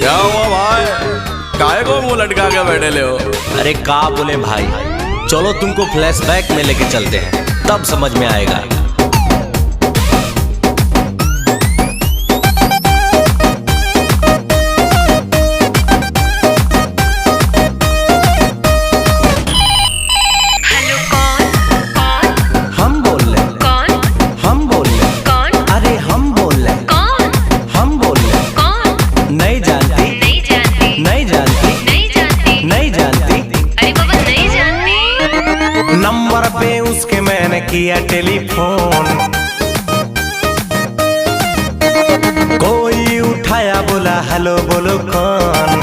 क्या हुआ भाई, काहे को मुंह लटका के बैठे ले हो? अरे का बोले भाई, चलो तुमको फ्लैशबैक में लेके चलते हैं, तब समझ में आएगा। नंबर पे उसके मैंने किया टेलीफोन, कोई उठाया बोला हेलो बोलो कौन।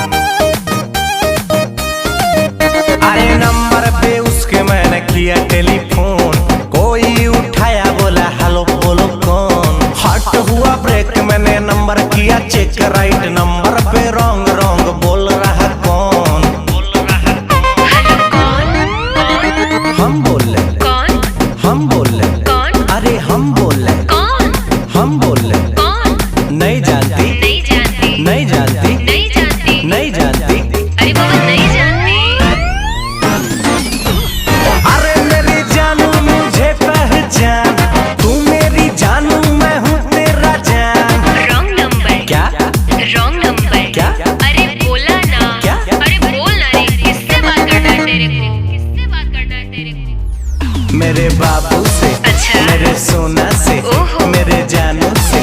अरे नंबर पे उसके मैंने किया टेलीफोन, कोई उठाया बोला हेलो बोलो कौन। हट हुआ ब्रेक, मैंने नंबर किया चेक, राइट नंबर पे रॉन्ग रॉन्ग बोल रहा कौन। हम बोल रहे कौन, हम बोल रहे कौन, अरे हम बोल रहे कौन, हम बोल रहे कौन। नहीं जानती, नहीं जानती, नहीं जानती, नहीं जानती, नहीं जानती, अरे बाबा नहीं जानती। अरे मेरी जानू मुझे पहचान, तू मेरी जानू मैं हूँ तेरा जान। रॉन्ग नंबर क्या, रॉन्ग नंबर क्या, अरे बोला ना क्या, अरे बोल ना रे, किससे बात करना है तेरे को, किससे बात करना है तेरे को। मेरे बाबू से, अच्छा, मेरे सोना से, मेरे जानू से।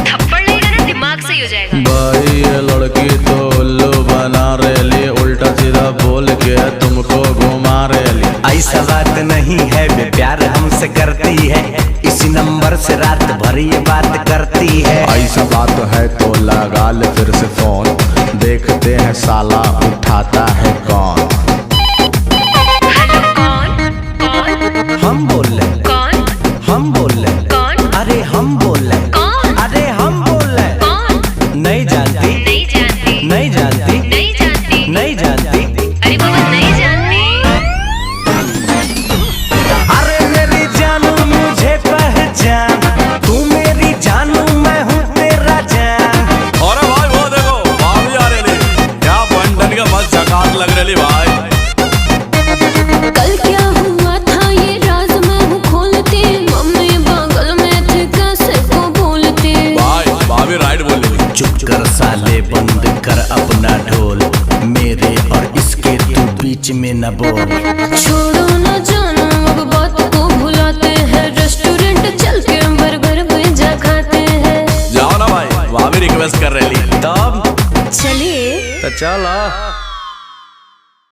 थप्पड़ लगेगा ना दिमाग से ही हो जाएगा। भाई ये लड़की तो उल्लू बना रही, उल्टा सीधा बोल के तुमको घुमा रही। ऐसा बात नहीं है, वे प्यार हमसे करती है, इसी नंबर से रात भर ये बात करती है। ऐसा बात है तो लगा ले फिर से फोन, देखते हैं साला उठाता है कौन। हम बोल रहे कौन, हम बोल रहे कौन, अरे हम बोल रहे कौन, अरे हम बोल रहे कौन। नहीं जानती, नहीं जानती, नहीं जानती, नहीं जानती, नहीं जानती, अरे बाबा नहीं जानती। अरे मेरी जानू मुझे पहचान, तू मेरी जानू मैं हूँ तेरा जान। अरे भाई वो देखो भाभी आ रही, क्या बंटन का मस्त झकास लग रही भाई। कल क्या हुआ था ये राज मैं हूँ खोलती, मम्मी बगल में थे कैसे को बोलती। भाई भाभी राइट बोल रही। चुप कर साले, बंद कर अपना ढोल, मेरे और इसके तू बीच में न बोल। छोड़ो ना जानो अब बात को भुलाते हैं, रेस्टोरेंट चल के बर्गर पिज्जा खाते हैं। जाओ ना भाई, भाभी रिक्वेस्ट कर रही। तब चलिए तो चलो।